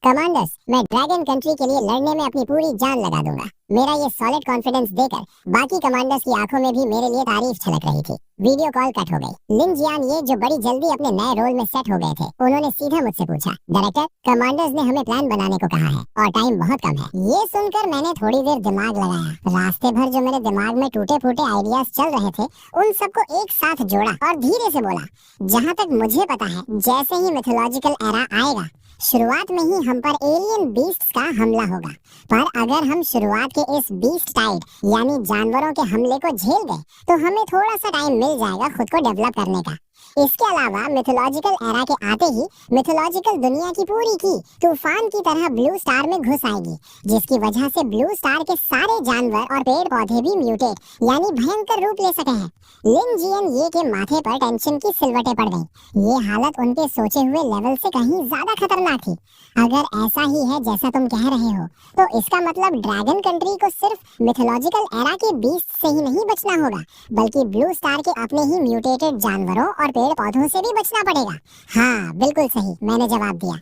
Commanders, मैं dragon country के लिए लड़ने में अपनी पूरी जान लगा दूंगा। मेरा ये सॉलिड कॉन्फिडेंस देकर बाकी कमांडर्स की आंखों में भी मेरे लिए तारीफ छलक रही थी। वीडियो कॉल कट हो गई। लिन जियान ये जो बड़ी जल्दी अपने नए रोल में सेट हो गए थे, उन्होंने सीधा मुझसे पूछा, डायरेक्टर, कमांडर्स ने हमें प्लान बनाने को कहा है और टाइम बहुत कम है। ये सुनकर मैंने थोड़ी देर दिमाग लगाया। रास्ते भर जो मेरे दिमाग में टूटे फूटे आइडियाज चल रहे थे, उन सबको एक साथ जोड़ा और धीरे से बोला, जहाँ तक मुझे पता है, जैसे ही मिथोलॉजिकल एरा आएगा, शुरुआत में ही हम पर एलियन बीस्ट्स का हमला होगा। पर अगर हम शुरुआत के इस बीस्ट टाइड यानी जानवरों के हमले को झेल गए, तो हमें थोड़ा सा टाइम मिल जाएगा खुद को डेवलप करने का। इसके अलावा मिथोलॉजिकल एरा के आते ही मिथोलॉजिकल दुनिया की पूरी की तूफान की तरह ब्लू स्टार में घुस आएगी, जिसकी वजह से ब्लू स्टार के सारे जानवर और पेड़ पौधे भी म्यूटेट यानी भयंकर रूप ले सके हैं। लिन जियन ये के माथे पर टेंशन की सिलवटें पड़ गई। ये हालत उनके सोचे हुए लेवल से कहीं ज्यादा खतरनाक थी। अगर ऐसा ही है जैसा तुम कह रहे हो, तो इसका मतलब ड्रैगन कंट्री को सिर्फ मिथोलॉजिकल एरा के बीस्ट से ही नहीं बचना होगा, बल्कि ब्लू स्टार के अपने ही म्यूटेटेड जानवरों और पेड़ पौधों से भी बचना पड़ेगा। हाँ, बिल्कुल सही, मैंने जवाब दिया।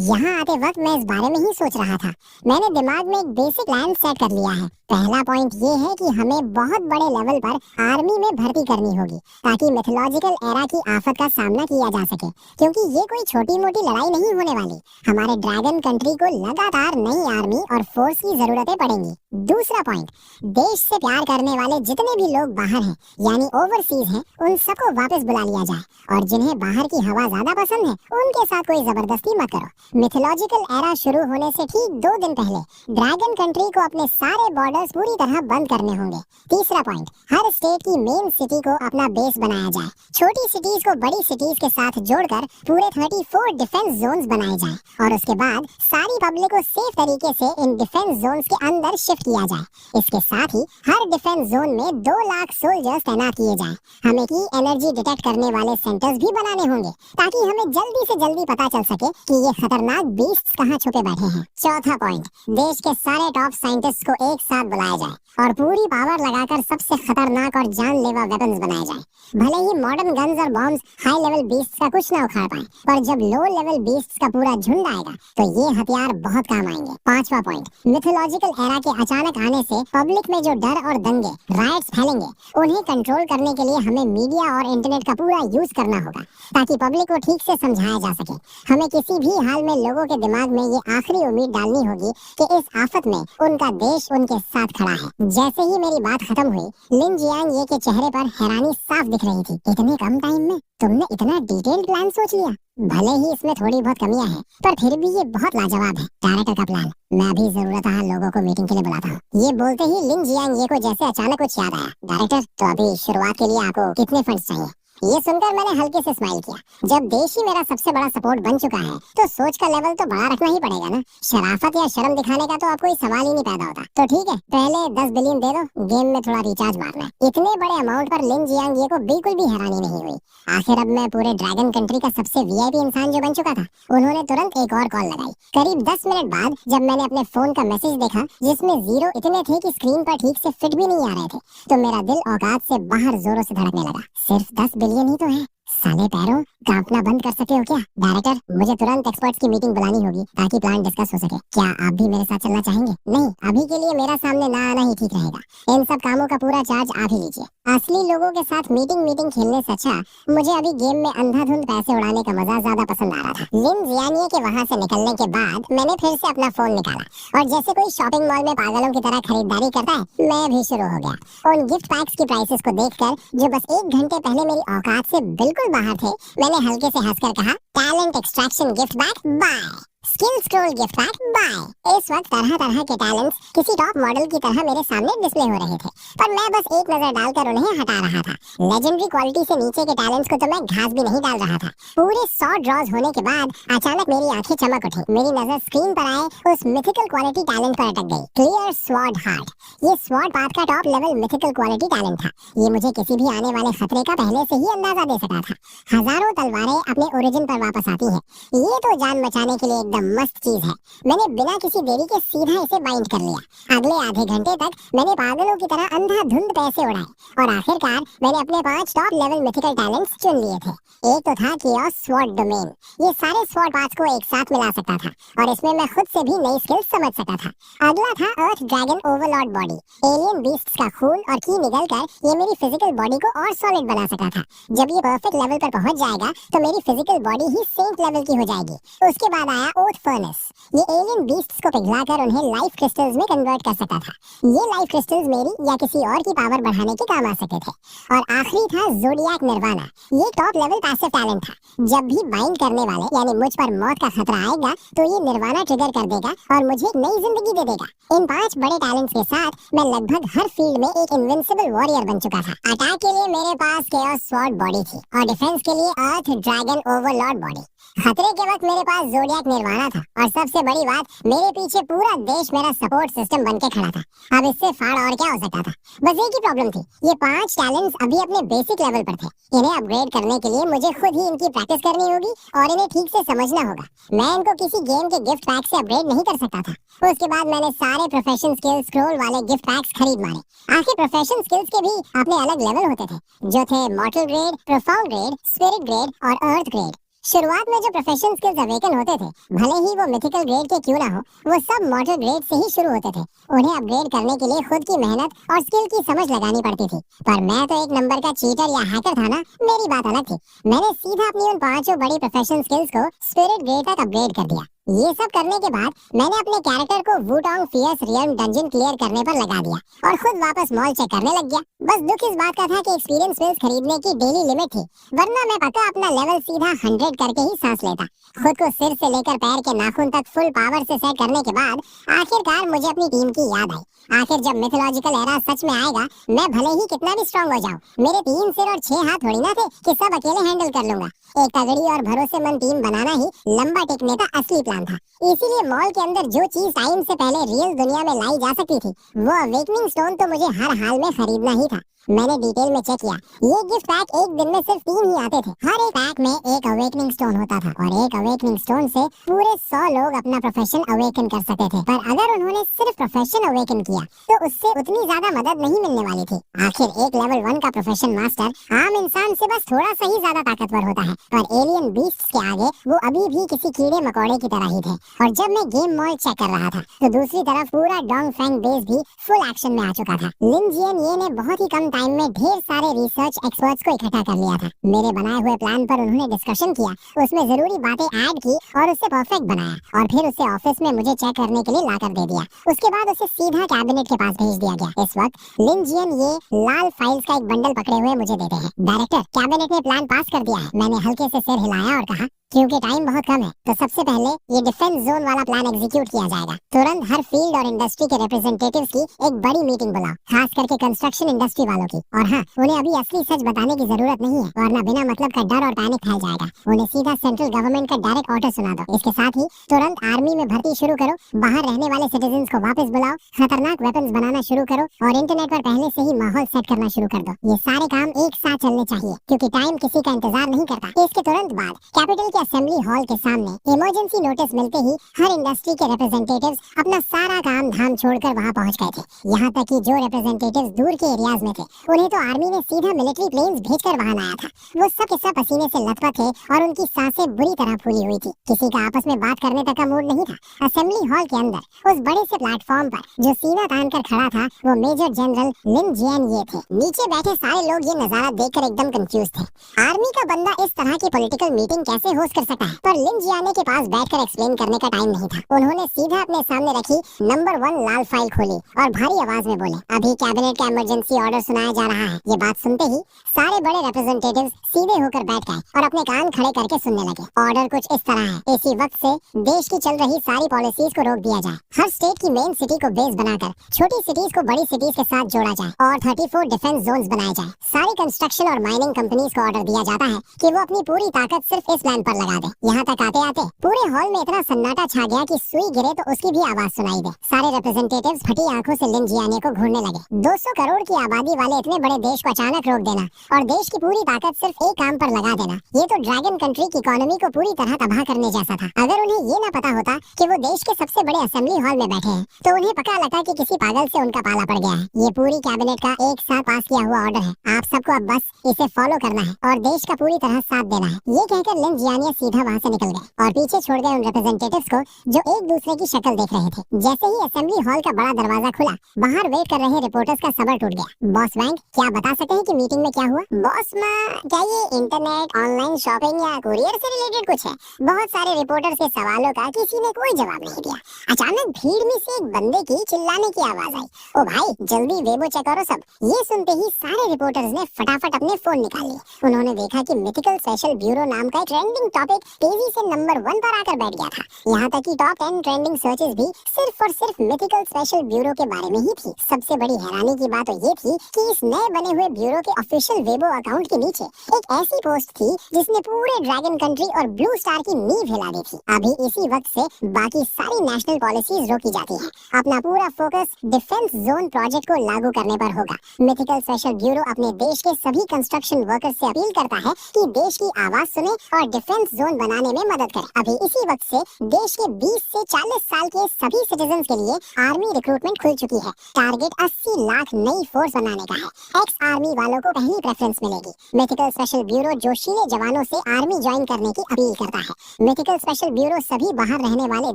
यहाँ आते वक्त मैं इस बारे में ही सोच रहा था। मैंने दिमाग में एक बेसिक प्लान सेट कर लिया है। पहला पॉइंट ये है कि हमें बहुत बड़े लेवल पर आर्मी में भर्ती करनी होगी, ताकि मिथोलॉजिकल एरा की आफत का सामना किया जा सके, क्योंकि ये कोई छोटी मोटी लड़ाई नहीं होने वाली। हमारे ड्रैगन कंट्री को लगातार नई आर्मी और फोर्स की जरूरतें पड़ेंगी। दूसरा पॉइंट, देश से प्यार करने वाले जितने भी लोग बाहर हैं यानी ओवरसीज हैं, उन सबको वापस बुला लिया जाए, और जिन्हें बाहर की हवा ज्यादा पसंद है, उनके साथ कोई जबरदस्ती मत करो। मिथोलॉजिकल एरा शुरू होने से ठीक 2 दिन पहले ड्रैगन कंट्री को अपने सारे बॉर्डर्स पूरी तरह बंद करने होंगे। तीसरा पॉइंट, हर स्टेट की मेन सिटी को अपना बेस बनाया जाए। छोटी सिटीज को बड़ी सिटीज के साथ जोड़कर पूरे 34 डिफेंस जोन्स बनाए जाएं, और उसके बाद सारी पब्लिक को सेफ तरीके से इन डिफेंस जोन्स के अंदर शिफ्ट किया जाए। इसके साथ ही हर डिफेंस जोन में 2 लाख सोल्जर्स तैनात किए जाएं। हमें की एनर्जी डिटेक्ट करने वाले सेंटर्स भी बनाने होंगे, ताकि हमें जल्दी से जल्दी पता चल सके कि ये खतरनाक बीस्ट्स कहाँ छुपे बैठे हैं। चौथा पॉइंट, देश के सारे टॉप साइंटिस्ट को एक साथ बुलाया जाए और पूरी पावर लगाकर सबसे खतरनाक और जानलेवा वेपन्स बनाए जाए। भले ही मॉडर्न गन्स और बॉम्ब्स हाई लेवल बीस्ट्स का कुछ ना उखाड़ पाए, पर जब लो लेवल बीस्ट्स का पूरा झुंड आएगा, तो ये हथियार बहुत काम आएंगे। पांचवा पॉइंट, मिथोलॉजिकल एरा के अचानक आने से पब्लिक में जो डर और दंगे राइट्स फैलेंगे, उन्हें कंट्रोल करने के लिए हमें मीडिया और इंटरनेट का पूरा यूज करना होगा, ताकि पब्लिक को ठीक से समझाया जा सके। हमें किसी भी हाल में लोगों के दिमाग में ये आखिरी उम्मीद डालनी होगी कि इस आफत में उनका देश उनके साथ खड़ा है। जैसे ही मेरी बात खत्म हुई, लिन जियांग ये के चेहरे पर हैरानी साफ दिख रही थी। इतने कम टाइम में तुमने इतना डिटेल्ड प्लान सोच लिया। भले ही इसमें थोड़ी बहुत कमियां हैं, पर फिर भी ये बहुत लाजवाब है। डायरेक्टर का प्लान, मैं अभी जरूरत लोगों को मीटिंग के लिए बुलाता हूँ। ये बोलते ही लिन जियांग ये को जैसे अचानक कुछ याद आया। डायरेक्टर, तो अभी शुरुआत के लिए आपको कितने फंड्स चाहिए? ये सुनकर मैंने हल्के से स्माइल किया। जब देश ही मेरा सबसे बड़ा सपोर्ट बन चुका है, तो सोच का लेवल तो बड़ा रखना ही पड़ेगा ना। शराफत या शर्म दिखाने का तो अब कोई सवाल ही नहीं पैदा होता। तो ठीक है, पहले 10 बिलियन दे दो, गेम में थोड़ा रिचार्ज मारना है। इतने बड़े अमाउंट पर लिन जियांग ये को बिल्कुल भी हैरानी नहीं हुई। आखिर अब मैं पूरे ड्रैगन कंट्री का सबसे वीआईपी इंसान जो बन चुका था। उन्होंने तुरंत एक और कॉल लगाई। करीब 10 मिनट बाद जब मैंने अपने फोन का मैसेज देखा, जिसमें 0 इतने थे कि स्क्रीन पर ठीक से फिट भी नहीं आ रहे थे, तो मेरा दिल औकात से बाहर जोरों से धड़कने लगा। सिर्फ 10 बिलियन ही तो है। साले पैरों, कांपना बंद कर सके हो क्या? डायरेक्टर, मुझे तुरंत एक्सपर्ट्स की मीटिंग बुलानी होगी, ताकि प्लान डिस्कस हो सके। क्या आप भी मेरे साथ चलना चाहेंगे? नहीं, अभी के लिए मेरा सामने ना आना ही ठीक रहेगा। इन सब कामों का पूरा चार्ज आप ही लीजिए। असली लोगों के साथ मीटिंग खेलने से अच्छा मुझे अभी गेम में अंधाधुंध पैसे उड़ाने का मजा ज्यादा पसंद आ रहा था। लिन जियानिए के वहाँ से निकलने के बाद मैंने फिर से अपना फोन निकाला, और जैसे कोई शॉपिंग मॉल में पागलों की तरह खरीदारी करता है, मैं भी शुरू हो गया। उन गिफ्ट पैक्स की प्राइसेस को देखकर, जो बस 1 घंटे पहले मेरी औकात से बिल्कुल बाहर थे, मैंने हल्के से हंसकर कहा, talent extraction gift back bye, skill scroll gift pack bye. इस वक्त तरह तरह के टैलेंट्स किसी टॉप मॉडल की तरह मेरे सामने डिस्प्ले हो रहे थे, पर मैं बस एक नजर डालकर उन्हें हटा रहा था। लेजेंडरी क्वालिटी से नीचे के टैलेंट्स को तो मैं घास भी नहीं डाल रहा था। पूरे 100 ड्रॉज होने के बाद अचानक मेरी आंखें चमक उठी। मेरी नजर स्क्रीन पर आए उस मिथिकल क्वालिटी टैलेंट पर अटक गई, क्लियर स्वॉर्ड हार्ट। ये स्वॉर्ड पाथ का top level mythical quality talent था। ये मुझे किसी भी आने वाले खतरे का पहले से ही अंदाजा दे सका था। हजारों तलवारें अपने ओरिजिन पर वापस आती है, ये तो जान बचाने के लिए एकदम मस्त चीज है। मैंने बिना किसी देरी के सीधा इसे बाइंड कर लिया। अगले आधे घंटे तक मैंने पागलों की तरह अंधाधुंध पैसे उड़ाए और आखिरकार मैंने अपने 5 टॉप लेवल मिथिकल टैलेंट्स चुन लिए थे। एक तो था कियोस स्वॉर्ड डोमेन। ये सारे स्वॉर्ड पार्ट्स को एक साथ मिला सकता था और इसमें मैं खुद से भी नई स्किल्स समझ सकता था। अगला था earth dragon overlord body. Alien beasts का खून और की निगलकर ये मेरी फिजिकल बॉडी को और सॉलिड बना सकता था। जब ये परफेक्ट लेवल पर पहुंच जाएगा तो मेरी फिजिकल बॉडी ही सेंट लेवल की हो जाएगी। उसके बाद आया ओथ फर्नेस। ये एलियन बीस्ट्स को पिघलाकर उन्हें लाइफ क्रिस्टल्स में कन्वर्ट कर सकता था। ये लाइफ क्रिस्टल्स मेरी या किसी और की पावर बढ़ाने के काम आ सकते थे। और आखिरी था ज़ोडिएक निर्वाणा। ये टॉप लेवल पैसिव टैलेंट था। जब भी बाइंड करने वाले यानी मुझ पर मौत का खतरा आएगा तो ये निर्वाणा ट्रिगर कर देगा और मुझे एक नई जिंदगी दे देगा। इन 5 बड़े टैलेंट्स के साथ मैं लगभग हर फील्ड में एक इनविंसिबल वॉरियर बन चुका था। अटैक के लिए मेरे पास केओस स्वॉर्ड बॉडी थी और डिफेंस के लिए अर्थ ड्रैगन ओवरलॉर्ड बॉडी। खतरे के वक्त मेरे पास ज़ोडिएक निर्वाणा था और सबसे बड़ी बात, मेरे पीछे पूरा देश मेरा सपोर्ट सिस्टम बन के खड़ा था। अब इससे फाड़ और क्या हो सकता था। बस एक ही प्रॉब्लम थी, ये 5 टैलेंट्स अभी अपने बेसिक लेवल पर थे। इन्हें अपग्रेड करने के लिए मुझे खुद ही इनकी प्रैक्टिस करनी होगी और इन्हें ठीक से समझना होगा। मैं इनको किसी गेम के गिफ्ट पैक से अपग्रेड नहीं कर सकता था। उसके बाद मैंने सारे प्रोफेशन स्किल्स स्क्रॉल वाले गिफ्ट पैक्स खरीद मारे। आखिर प्रोफेशन स्किल्स के भी अपने अलग लेवल होते थे, जो थे मॉर्टल grade, profound grade, spirit grade और अर्थ ग्रेड। शुरुआत में जो प्रोफेशन स्किल्स अवेकन होते थे, भले ही वो मिथिकल ग्रेड के क्यों ना हो, वो सब मॉडल ग्रेड से ही शुरू होते थे। उन्हें अपग्रेड करने के लिए खुद की मेहनत और स्किल की समझ लगानी पड़ती थी। पर मैं तो एक नंबर का चीटर या हैकर था ना, मेरी बात अलग थी। मैंने सीधा अपनी उन 5 बड़ी प्रोफेशन स्किल्स को स्पिरिट ग्रेड तक अपग्रेड कर दिया। ये सब करने के बाद मैंने अपने कैरेक्टर को वुटोंग फियर्स रियल्म डंजन क्लियर करने पर लगा दिया और खुद वापस मॉल चेक करने लग गया। बस दुख इस बात का था कि एक्सपीरियंस पिल्स खरीदने की डेली लिमिट थी, वरना मैं पक्का अपना लेवल सीधा 100 करके ही सांस लेता। खुद को सिर से लेकर पैर के नाखून तक फुल पावर से सेट करने के बाद आखिरकार मुझे अपनी टीम की याद आई। आखिर जब मिथोलॉजिकल एरा सच में आएगा, मैं भले ही कितना भी स्ट्रांग हो जाऊं, मेरे 3 सिर और 6 हाथ थोड़ी ना थे कि सब अकेले हैंडल कर लूंगा। एक तगड़ी और भरोसेमंद टीम बनाना ही लंबा टिकने का असली प्लान था। इसीलिए मॉल के अंदर जो चीज टाइम से पहले रियल दुनिया में लाई जा सकती थी, वो अवेकनिंग स्टोन तो मुझे हर हाल में खरीदना ही था। मैंने डिटेल में चेक किया, ये गिफ्ट पैक एक दिन में सिर्फ 3 ही आते थे। हर एक पैक में एक अवेकनिंग स्टोन होता था और एक अवेकनिंग स्टोन से पूरे 100 लोग अपना प्रोफेशन अवेकन कर सकते थे। पर अगर उन्होंने सिर्फ प्रोफेशन अवेकन किया तो उससे उतनी ज्यादा मदद नहीं मिलने वाली थी। आखिर एक लेवल 1 का प्रोफेशन मास्टर आम इंसान से बस थोड़ा सा ही ज्यादा ताकतवर होता है, पर एलियन बीस्ट्स के आगे वो अभी भी किसी कीड़े मकोड़े की तरह ही थे। और जब मैं गेम मॉल चेक कर रहा था तो दूसरी तरफ पूरा डोंगफेंग बेस भी फुल एक्शन में आ चुका था। लिन जियन ने बहुत ही कम टाइम में ढेर सारे रिसर्च एक्सपर्ट्स को इकट्ठा कर लिया था। मेरे बनाए हुए प्लान पर उन्होंने डिस्कशन किया, उसमें जरूरी बातें ऐड की और उसे परफेक्ट बनाया और फिर उसे ऑफिस में मुझे चेक करने के लिए लाकर दे दिया। उसके बाद उसे सीधा कैबिनेट के पास भेज दिया गया। इस वक्त लिन जियन ये लाल फाइल्स का एक बंडल पकड़े हुए मुझे देते हैं। डायरेक्टर, कैबिनेट ने प्लान पास कर दिया है। मैंने हल्के से सिर हिलाया और कहा, क्योंकि टाइम बहुत कम है तो सबसे पहले ये डिफेंस जोन वाला प्लान एग्जीक्यूट किया जाएगा। तुरंत हर फील्ड और इंडस्ट्री के रिप्रेजेंटेटिव्स की एक बड़ी मीटिंग बुलाओ, खास करके कंस्ट्रक्शन इंडस्ट्री वालों की। और हाँ, उन्हें अभी असली सच बताने की जरूरत नहीं है, वरना बिना मतलब का डर और पैनिक फैल जाएगा। उन्हें सीधा सेंट्रल गवर्नमेंट का डायरेक्ट ऑर्डर सुना दो। इसके साथ ही तुरंत आर्मी में भर्ती शुरू करो, बाहर रहने वाले सिटीजन्स को वापस बुलाओ, खतरनाक वेपन्स बनाना शुरू करो और इंटरनेट पर पहले से ही माहौल सेट करना शुरू कर दो। ये सारे काम एक साथ चलने चाहिए क्योंकि टाइम किसी का इंतजार नहीं करता। इसके तुरंत बाद कैपिटल के असेंबली हॉल के सामने इमरजेंसी नोटिस मिलते ही हर इंडस्ट्री के रिप्रेजेंटेटिव्स अपना सारा काम धाम छोड़कर वहां पहुंच गए थे। यहाँ तक कि जो रिप्रेजेंटेटिव्स दूर के एरियाज में थे, उन्हें तो आर्मी ने सीधा मिलिट्री प्लेन्स भेजकर वहां लाया था। वो सब के सब पसीने से लथपथ थे और उनकी सांसें बुरी तरह फूली हुई थी। किसी का आपस में बात करने तक का मूड नहीं था। असेंबली हॉल के अंदर उस बड़े से प्लेटफॉर्म पर जो सीना तान कर खड़ा था, वो मेजर जनरल लिन जियन ये थे। नीचे बैठे सारे लोग ये नजारा देखकर एकदम कंफ्यूज थे। आर्मी का बंदा इस तरह की पॉलिटिकल मीटिंग कैसे होस्ट कर सकता है? पर लिन जियाने के पास बैठकर एक्सप्लेन करने का टाइम नहीं था। उन्होंने सीधा अपने सामने रखी नंबर 1 लाल फाइल खोली और भारी आवाज में बोले, अभी कैबिनेट का इमरजेंसी ऑर्डर सुनाया जा रहा है। ये बात सुनते ही सारे बड़े रिप्रेजेंटेटिव्स सीधे होकर बैठ गए और अपने कान खड़े करके सुनने लगे। ऑर्डर कुछ इस तरह है, इसी वक्त से देश की चल रही सारी पॉलिसीज को रोक दिया जाए। हर स्टेट की मेन सिटी को बेस बनाकर छोटी सिटीज को बड़ी सिटीज के साथ जोड़ा जाए और 34 डिफेंस जोन्स बनाए जाए। सारी कंस्ट्रक्शन और माइनिंग कंपनीज को ऑर्डर दिया जाता है कि वो अपनी पूरी ताकत सिर्फ इस प्लान पर पर लगा दे। यहाँ तक आते आते पूरे हॉल में इतना सन्नाटा छा गया कि सुई गिरे तो उसकी भी आवाज सुनाई दे। सारे रिप्रेजेंटेटिव्स फटी आंखों से लिन जियानी को घूरने लगे। 200 करोड़ की आबादी वाले इतने बड़े देश को अचानक रोक देना और देश की पूरी ताकत सिर्फ एक काम पर लगा देना, ये तो ड्रैगन कंट्री की इकोनॉमी को पूरी तरह तबाह करने जैसा था। अगर उन्हें ये ना पता होता कि वो देश के सबसे बड़े असेंबली हॉल में बैठे हैं तो उन्हें पता लगता कि किसी पागल से उनका पाला पड़ गया है। ये पूरी कैबिनेट का एक साथ पास किया हुआ ऑर्डर है, आप सबको अब बस इसे फॉलो करना है और देश का पूरी तरह साथ देना है। ये कहकर लिन जियानी सीधा वहाँ से निकल गए और पीछे छोड़ गए उन रिप्रेजेंटेटिव्स को जो एक दूसरे की शक्ल देख रहे थे। जैसे ही असेंबली हॉल का बड़ा दरवाजा खुला, बाहर वेट कर रहे रिपोर्टर्स का सब्र टूट गया। बॉस वैंग, क्या बता सकते हैं कि मीटिंग में क्या हुआ? बॉस माँ, क्या ये इंटरनेट, ऑनलाइन शॉपिंग या कुरियर से रिलेटेड कुछ है? बहुत सारे रिपोर्टर्स के सवालों का किसी ने कोई जवाब नहीं दिया। अचानक भीड़ में से एक बंदे की चिल्लाने की आवाज आई, ओ भाई जल्दी वेबो चेक करो सब। ये सुनते ही सारे रिपोर्टर्स ने फटाफट अपने फोन निकाल लिए। उन्होंने देखा कि मिथिकल स्पेशल ब्यूरो नाम का ट्रेंडिंग टॉपिक तेजी से नंबर 1 पर आकर बैठ गया था। यहाँ तक कि टॉप 10 ट्रेंडिंग सर्चेस भी सिर्फ और सिर्फ मिथिकल स्पेशल ब्यूरो के बारे में ही थी। सबसे बड़ी हैरानी की बात तो ये थी कि इस नए बने हुए ब्यूरो के ऑफिशियल वेबो अकाउंट के नीचे एक ऐसी पोस्ट थी जिसने पूरे ड्रैगन कंट्री और ब्लू स्टार की नींव हिला दी थी। अभी इसी वक्त से बाकी सारी नेशनल पॉलिसीज रोकी जाती हैं। अपना पूरा फोकस डिफेंस जोन प्रोजेक्ट को लागू करने पर होगा। मिथिकल स्पेशल ब्यूरो अपने देश के सभी कंस्ट्रक्शन वर्कर्स से अपील करता है कि देश की आवाज सुने और डिफेंस जोन बनाने में मदद करे। अभी इसी वक्त से देश के 20 से 40 साल के सभी सिटीजन के लिए आर्मी रिक्रूटमेंट खुल चुकी है। टारगेट 80 लाख नई फोर्स बनाने का है। एक्स आर्मी वालों को पहली प्रेफरेंस मिलेगी। मिथिकल स्पेशल ब्यूरो जोशीले जवानों से आर्मी ज्वाइन करने की अपील करता है। मिथिकल स्पेशल ब्यूरो सभी बाहर रहने वाले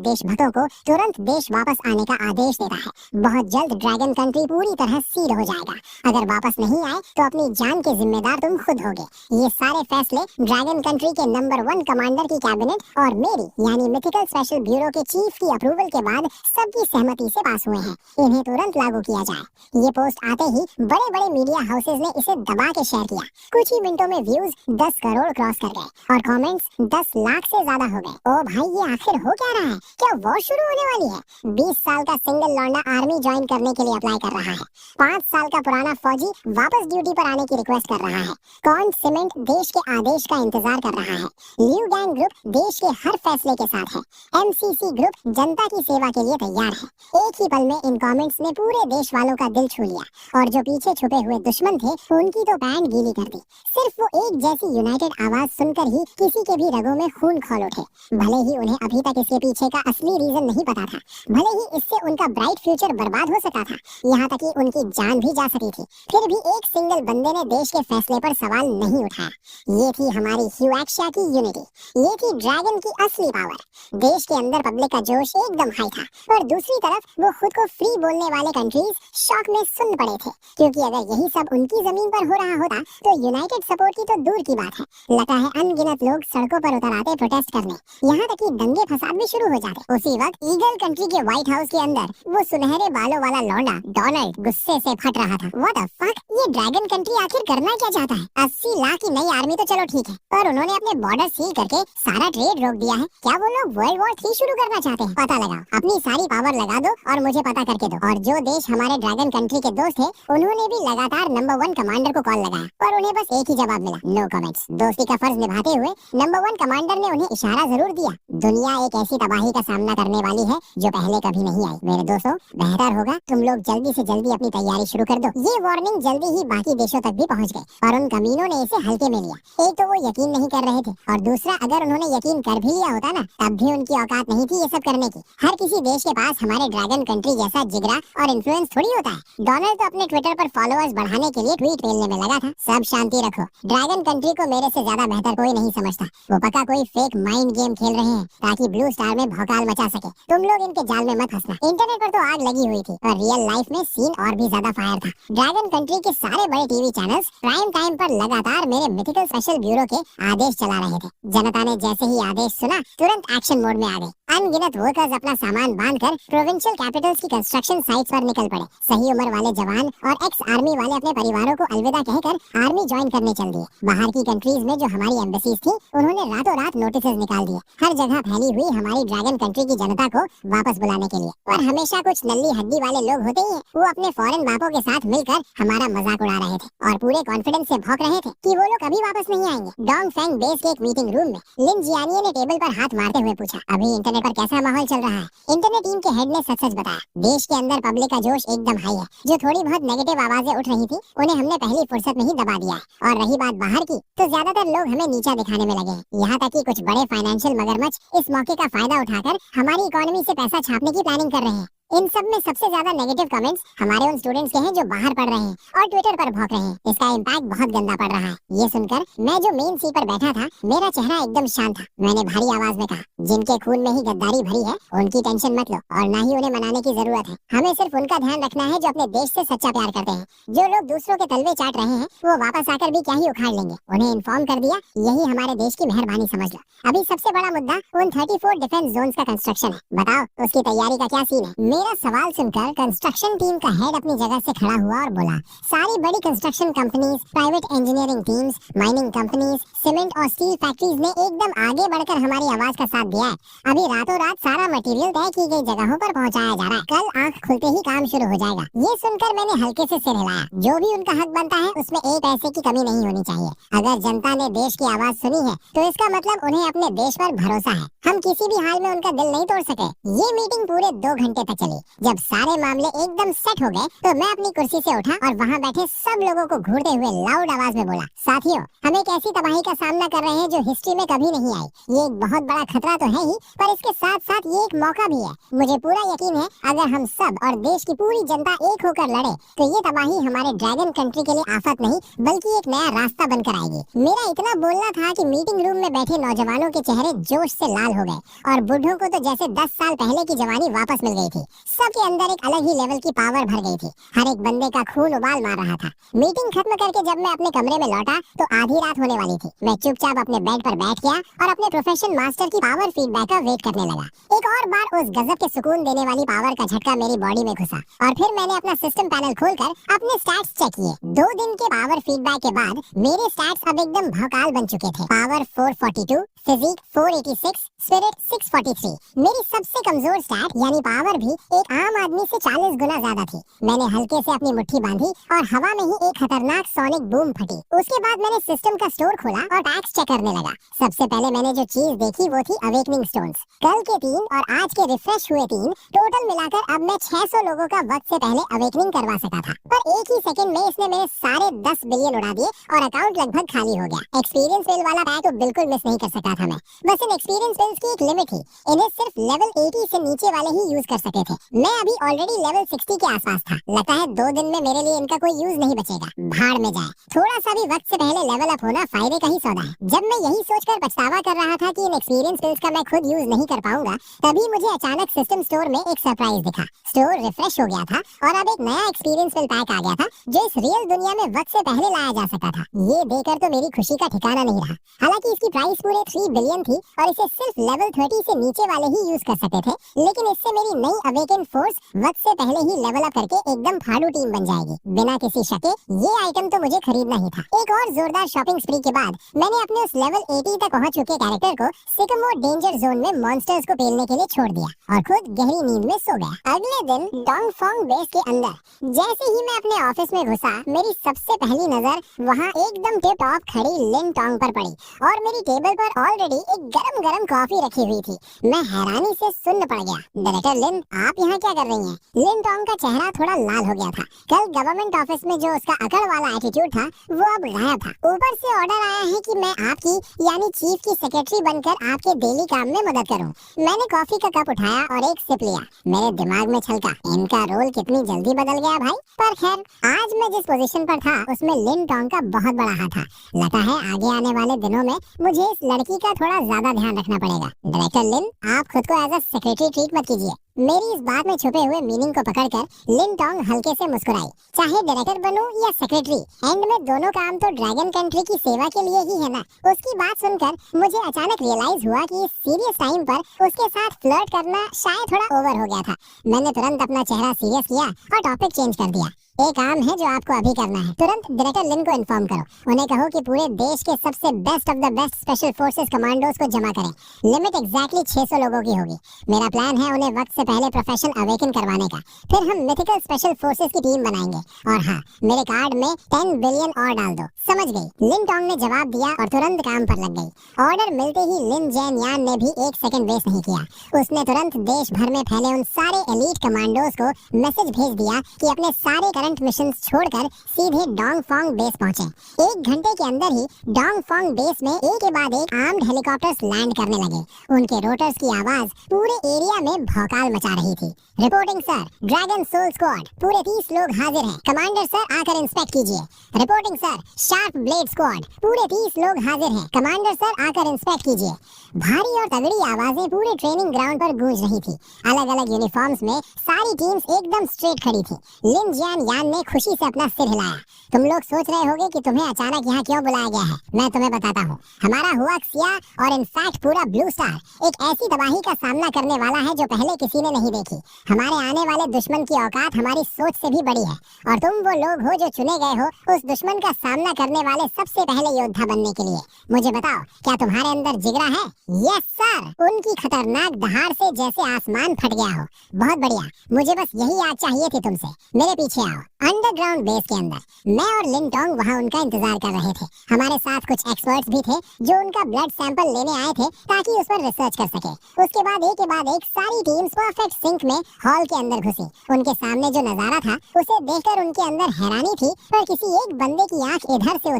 देशभक्तों को तुरंत देश वापस आने का आदेश देता है। बहुत जल्द ड्रैगन कंट्री पूरी तरह सील हो जाएगा। अगर वापस नहीं आए तो अपनी जान के जिम्मेदार तुम खुद होगे। ये सारे फैसले ड्रैगन कंट्री के नंबर 1 कमांडर की कैबिनेट और मेरी यानी मिथिकल स्पेशल ब्यूरो के चीफ की अप्रूवल के बाद सबकी सहमति से पास हुए हैं। इन्हें तुरंत लागू किया जाए। ये पोस्ट आते ही बड़े बड़े मीडिया हाउसेज ने इसे दबा के शेयर किया। कुछ ही मिनटों में व्यूज 10 करोड़ क्रॉस कर गए और कमेंट्स 10 लाख से ज्यादा हो गए। ओ भाई, ये आखिर हो क्या रहा है? क्या वॉर शुरू होने वाली है? 20 साल का सिंगल लौंडा आर्मी ज्वाइन करने के लिए अप्लाई कर रहा है। 5 साल का पुराना फौजी वापस ड्यूटी पर आने की रिक्वेस्ट कर रहा है। कौन सीमेंट देश के आदेश का इंतजार कर रहा है। ल्यू गैंग ग्रुप देश के हर फैसले के साथ है। एमसीसी ग्रुप जनता की सेवा के लिए तैयार है। एक ही पल में इन कमेंट्स ने पूरे देश वालों का दिल छू लिया और जो पीछे छुपे हुए दुश्मन थे उनकी तो पैंट गीली कर दी। सिर्फ वो एक जैसी यूनाइटेड आवाज सुनकर ही किसी के भी रगों में खून खौल उठे। भले ही उन्हें अभी तक इसके पीछे का असली रीजन नहीं पता था, भले ही इससे उनका ब्राइट फ्यूचर बर्बाद हो सका था, यहाँ तक कि उनकी जान भी जा सकी थी, फिर भी एक सिंगल बंदे ने देश के फैसले पर सवाल नहीं उठाया। ये थी हमारी ह्यूएक्सिया की यूनिटी। ये थी ड्रैगन की असली पावर। देश के अंदर पब्लिक का जोश एकदम हाई था और दूसरी तरफ वो खुद को फ्री बोलने वाले कंट्रीज शॉक में सुन पड़े थे, क्योंकि अगर यही सब उनकी जमीन पर हो रहा होता तो यूनाइटेड सपोर्ट की तो दूर की बात है, लगता है अनगिनत लोग सड़कों पर उतर आते प्रोटेस्ट करने, यहाँ तक कि दंगे फसाद भी शुरू हो जाते। उसी वक्त ईगल कंट्री के व्हाइट हाउस के अंदर वो सुनहरे बालों वाला लौंडा डोनाल्ड गुस्से से फट रहा था। व्हाट द फक, ये ड्रैगन कंट्री आखिर करना क्या चाहता है? 80 लाख की नई आर्मी तो चलो ठीक है, पर उन्होंने अपने बॉर्डर सील करके सारा ट्रेड रोक दिया है। क्या वो लोग वर्ल्ड वॉर 3 शुरू करना चाहते हैं? पता लगाओ, अपनी सारी पावर लगा दो और मुझे पता करके दो। और जो देश हमारे ड्रैगन कंट्री के दोस्त थे उन्होंने भी लगातार नंबर 1 कमांडर को कॉल लगाया, पर उन्हें बस एक ही जवाब मिला, नो कमेंट्स। दोस्ती का फर्ज निभाते हुए नंबर 1 कमांडर ने उन्हें इशारा जरूर दिया, दुनिया एक ऐसी तबाही का सामना करने वाली है जो पहले कभी नहीं आई। मेरे दोस्तों, बेहतर होगा तुम लोग जल्दी से जल्दी अपनी तैयारी शुरू कर दो। ये वार्निंग जल्दी ही बाकी देशों तक भी पहुंच गई और उन कमीनों ने इसे हल्के में लिया। एक तो वो यकीन नहीं कर रहे थे और दूसरा अगर उन्होंने यकीन कर भी लिया होता ना, तब भी उनकी औकात नहीं थी ये सब करने की। हर किसी देश के पास हमारे ड्रैगन कंट्री जैसा जिगरा और इन्फ्लुएंस थोड़ी होता है। डोनाल्ड तो अपने ट्विटर पर फॉलोअर्स बढ़ाने के लिए ट्वीट पेलने में लगा था, सब शांति रखो, ड्रैगन कंट्री को मेरे से ज्यादा बेहतर कोई नहीं समझता। वो पक्का कोई फेक माइंड गेम खेल रहे हैं ताकि ब्लू स्टार में भौकाल मचा सके। तुम लोग इनके जाल में मत फंसना। इंटरनेट पर तो आग लगी हुई थी और रियल लाइफ में सीन और भी ज्यादा फायर था। ड्रैगन कंट्री के सारे बड़े टीवी चैनल्स प्राइम टाइम पर लगातार मेरे मिथिकल स्पेशल ब्यूरो के आदेश चला रहे थे। जनता ने जैसे ही आदेश सुना तुरंत एक्शन मोड में आ गए। अनगिनत वर्कर्स अपना सामान बांधकर प्रोविंशियल कैपिटल्स की कंस्ट्रक्शन साइट्स पर निकल पड़े। सही उम्र वाले जवान और एक्स आर्मी वाले अपने परिवारों को अलविदा कहकर आर्मी ज्वाइन करने चल दिए। बाहर की कंट्रीज में जो हमारी एम्बेसीज थी उन्होंने रातों रात नोटिसेस निकाल दिए, हर जगह फैली हुई हमारी ड्रैगन कंट्री की जनता को वापस बुलाने के लिए। और हमेशा कुछ नल्ली हड्डी वाले लोग होते ही हैं, वो अपने फॉरेन बापों के साथ मिलकर हमारा मजाक उड़ा रहे थे और पूरे कॉन्फिडेंस से भौंक रहे थे कि वो लोग कभी वापस नहीं आएंगे। डोंग फेंग बेस की एक मीटिंग मीटिंग रूम में लिन जियानिए ने टेबल पर हाथ मारते हुए पूछा, अभी इंटरनेट पर कैसा माहौल चल रहा है? इंटरनेट टीम के हेड ने सच सच बताया, देश के अंदर पब्लिक का जोश एकदम हाई है। जो थोड़ी बहुत नेगेटिव आवाजें उठ रही थी उन्हें हमने पहली फुर्सत में ही दबा दिया है। और रही बात बाहर की, तो ज्यादातर लोग हमें नीचा दिखाने में लगे हैं। यहाँ तक कि कुछ बड़े फाइनेंशियल मगरमच्छ इस मौके का फायदा उठाकर हमारी इकोनॉमी से पैसा छापने की प्लानिंग कर रहे हैं। इन सब में सबसे ज्यादा नेगेटिव कमेंट्स हमारे उन स्टूडेंट्स के हैं जो बाहर पढ़ रहे हैं और ट्विटर पर भौंक रहे हैं। इसका इम्पैक्ट बहुत गंदा पड़ रहा है। ये सुनकर मैं जो मेन सीट पर बैठा था, मेरा चेहरा एकदम शांत था। मैंने भारी आवाज में कहा, जिनके खून में ही गद्दारी भरी है उनकी टेंशन मत लो और ना ही उन्हें मनाने की जरूरत है। हमें सिर्फ उनका ध्यान रखना है जो अपने देश से सच्चा प्यार करते हैं। जो लोग दूसरों के तलवे चाट रहे हैं वो वापस आकर भी क्या ही उखाड़ लेंगे। उन्हें इन्फॉर्म कर दिया, यही हमारे देश की मेहरबानी समझ लो। अभी सबसे बड़ा मुद्दा उन 34 डिफेंस जोन्स का कंस्ट्रक्शन है। बताओ उसकी तैयारी का क्या सीन है? मेरा सवाल सुनकर कंस्ट्रक्शन टीम का हेड अपनी जगह से खड़ा हुआ और बोला, सारी बड़ी construction companies, private engineering teams, mining companies, cement और स्टील फैक्ट्रीज ने एकदम आगे बढ़कर हमारी आवाज का साथ दिया है। अभी रातों रात सारा मटेरियल तय की गई जगहों पर पहुंचाया जा रहा है। कल आंख खुलते ही काम शुरू हो जाएगा। ये सुनकर मैंने हल्के से सिर हिलाया। जो भी उनका हक बनता है उसमें एक पैसे की कमी नहीं होनी चाहिए। अगर जनता ने देश की आवाज सुनी है तो इसका मतलब उन्हें अपने देश पर भरोसा है। हम किसी भी हाल में उनका दिल नहीं तोड़ सके। ये मीटिंग पूरे 2 घंटे तक चली। जब सारे मामले एकदम सेट हो गए तो मैं अपनी कुर्सी से उठा और वहाँ बैठे सब लोगों को घूरते हुए लाउड आवाज में बोला, साथियों, हम एक ऐसी तबाही का सामना कर रहे हैं जो हिस्ट्री में कभी नहीं आई। ये एक बहुत बड़ा खतरा तो है ही, पर इसके साथ साथ ये एक मौका भी है। मुझे पूरा यकीन है अगर हम सब और देश की पूरी जनता एक होकर लड़े तो ये तबाही हमारे ड्रैगन कंट्री के लिए आफत नहीं बल्कि एक नया रास्ता बनकर आएगी। मेरा इतना बोलना था कि मीटिंग रूम में बैठे नौजवानों के चेहरे जोश से लाल हो गए और बुढ़ों को तो जैसे 10 साल पहले की जवानी वापस मिल गई थी। सबके अंदर एक अलग ही लेवल की पावर भर गई थी। हर एक बंदे का खून उबाल मार रहा था। मीटिंग खत्म करके जब मैं अपने कमरे में लौटा तो आधी रात होने वाली थी। मैं चुपचाप अपने बेड पर बैठ गया और अपने प्रोफेशन मास्टर की पावर फीडबैक का वेट करने लगा। एक और बार उस गजब के सुकून देने वाली पावर का झटका मेरी बॉडी में घुसा और फिर मैंने अपना सिस्टम पैनल खोलकर अपने स्टैट्स चेक किए। 2 दिन के पावर फीडबैक के बाद मेरे स्टैट्स अब एकदम भौकाल बन चुके थे। Power 442, physique 486, spirit 643। मेरी सबसे कमजोर स्टैट यानी पावर भी एक आम आदमी से 40 गुना ज्यादा थी। मैंने हल्के से अपनी मुट्ठी बांधी और हवा में ही एक खतरनाक सोनिक बूम फटी। उसके बाद मैंने सिस्टम का स्टोर खोला और टैक्स चेक करने लगा। सबसे पहले मैंने जो चीज देखी वो थी अवेकनिंग स्टोन्स। कल के 3 और आज के रिफ्रेश हुए 3, टोटल मिलाकर अब मैं 600 लोगों का वक्त से पहले अवेकनिंग करवा सका था। पर एक ही सेकंड में इसने मेरे सारे 10 बिलियन उड़ा दिए और अकाउंट लगभग खाली हो गया। एक्सपीरियंस बिल वाला पैक तो बिल्कुल मिस नहीं कर सकता था मैं। बस इन एक्सपीरियंस बिल्स की एक लिमिट थी। इन्हें सिर्फ लेवल 80 से नीचे वाले ही यूज कर सकते थे। मैं अभी ऑलरेडी लेवल 60 के आसपास था। लगता है 2 दिन में मेरे लिए इनका कोई यूज नहीं बचेगा। भाड़ में जाए, थोड़ा सा भी वक्त से पहले लेवल अप होना फायदे का ही सौदा है। जब मैं यही सोचकर पछतावा कर रहा था कि इन एक्सपीरियंस बिल्स का मैं खुद यूज नहीं कर पाऊंगा, तभी मुझे अचानक सिस्टम स्टोर में एक सरप्राइज दिखा। स्टोर रिफ्रेश हो गया था और अब एक नया एक्सपीरियंस बिल पैक आ गया था जो इस रियल दुनिया में वक्त से पहले लाया जा सकता था। ये देखकर तो मेरी खुशी का ठिकाना नहीं रहा। हालांकि इसकी प्राइस पूरे 3 बिलियन थी और इसे सिर्फ लेवल 30 से नीचे वाले ही यूज कर सकते थे, लेकिन इससे मेरी नई अवेकन फोर्स वक्त से पहले ही लेवल अप करके एकदम फाड़ू टीम बन जाएगी। बिना किसी शके ये आइटम तो मुझे खरीदना ही था। एक और जोरदार शॉपिंग स्प्री के बाद मैंने अपने उस लेवल 80 तक पहुंच चुके कैरेक्टर को सिकमोर डेंजर जोन में मॉन्स्टर्स को पेलने के लिए छोड़ दिया और खुद गहरी नींद में सो गया। अगले दिन डोंगफोंग बेस के अंदर जैसे ही मैं अपने ऑफिस में घुसा, मेरी सबसे पहली नजर वहाँ एकदम टिप टॉप खड़ी लिन टोंग पर पड़ी और मेरी टेबल पर ऑलरेडी एक गरम गरम कॉफी रखी हुई थी। मैं हैरानी से सुन्न पड़ गया। डायरेक्टर लिन, आप यहाँ क्या कर रही हैं? लिन टोंग का चेहरा थोड़ा लाल हो गया था। कल गवर्नमेंट ऑफिस में जो उसका अकड़ वाला एटीट्यूड था वो अब गायब था। ऊपर से ऑर्डर आया है कि मैं आपकी यानी चीफ की सेक्रेटरी बनकर आपके डेली काम में मदद करूं। मैंने कॉफी का कप उठाया और एक सिप लिया। मेरे दिमाग में छलका, इनका रोल कितनी जल्दी बदल गया भाई। पर खैर, आज मैं जिस पोजीशन पर था उसमें लिन टोंग का बहुत बड़ा हाथ था। लगता है आगे आने वाले दिनों में मुझे इस लड़की का थोड़ा ज्यादा ध्यान रखना पड़ेगा। डायरेक्टर लिन, आप खुद को एज अ सेक्रेटरी ट्रीट मत कीजिए। मेरी इस बात में छुपे हुए मीनिंग को पकड़कर लिन टोंग हल्के से मुस्कुराई। चाहे डायरेक्टर बनूं या सेक्रेटरी, एंड में दोनों काम तो ड्रैगन कंट्री की सेवा के लिए ही है ना। उसकी बात सुनकर मुझे अचानक रियलाइज हुआ कि इस सीरियस टाइम पर उसके साथ फ्लर्ट करना शायद थोड़ा ओवर हो गया था। मैंने तुरंत अपना चेहरा सीरियस किया और टॉपिक चेंज कर दिया। एक काम है जो आपको अभी करना है, तुरंत डायरेक्टर लिन को इन्फॉर्म करो। उन्हें कहो कि पूरे देश के सबसे best of the best special forces commandos को जमा करें। लिमिट एग्जैक्टली 600 लोगों की होगी। मेरा प्लान है उन्हें वक्त से पहले प्रोफेशन अवेकन करवाने का। फिर हम मिथिकल स्पेशल फोर्सेस की टीम बनाएंगे। और हाँ, मेरे कार्ड में 10 बिलियन और डाल दो। समझ गई? लिन टोंग ने जवाब दिया और तुरंत काम पर लग गई। ऑर्डर मिलते ही लिन जैन यान ने भी एक सेकंड वेस्ट नहीं किया। उसने तुरंत देश भर में फैले उन सारे एलीट कमांडोज को मैसेज भेज दिया कि अपने सारे करंट मिशंस छोड़कर सीधे डोंगफोंग बेस पहुंचे। 1 घंटे के अंदर ही डोंगफोंग बेस में एक के बाद एक आर्म्ड हेलीकॉप्टर्स लैंड करने लगे। उनके रोटर्स की आवाज पूरे एरिया में भौकाल मचा रही थी। Reporting sir, dragon soul squad, पूरे 30 लोग हाजिर हैं। कमांडर सर आकर इंस्पेक्ट कीजिए। Reporting sir, sharp blade squad, पूरे 30 लोग हाजिर हैं। कमांडर सर आकर इंस्पेक्ट कीजिए। भारी और तगड़ी आवाजें पूरे ट्रेनिंग ग्राउंड पर गूंज रही थी। अलग अलग यूनिफॉर्म्स में सारी टीम्स एकदम स्ट्रेट खड़ी थी। लिन जियान यान ने खुशी से अपना सिर हिलाया। तुम लोग सोच रहे होगे कि तुम्हें अचानक यहाँ क्यों बुलाया गया है। मैं तुम्हें बताता हूँ। हमारा हुआ क्सिया और इनफैक्ट पूरा ब्लू स्टार एक ऐसी तबाही का सामना करने वाला है जो पहले किसी ने नहीं देखी। हमारे आने वाले दुश्मन की औकात हमारी सोच से भी बड़ी है और तुम वो लोग हो जो चुने गए हो उस दुश्मन का सामना करने वाले सबसे पहले योद्धा बनने के लिए। मुझे बताओ, क्या तुम्हारे अंदर जिगरा है? Yes sir. उनकी खतरनाक दहाड़ से जैसे आसमान फट गया हो। बहुत बढ़िया, मुझे बस यही याद चाहिए थी तुमसे। मेरे पीछे आओ। अंडरग्राउंड बेस के अंदर मैं और लिन टोंग वहाँ उनका इंतजार कर रहे थे। हमारे साथ कुछ एक्सपर्ट्स भी थे जो उनका ब्लड सैंपल लेने आए थे ताकि उस पर रिसर्च कर सके। उसके बाद एक के बाद एक सारी टीम्स परफेक्ट सिंक में हॉल के अंदर घुसी। उनके सामने जो नजारा था उसे देखकर उनके अंदर हैरानी थी, पर किसी एक बंदे की आंख इधर से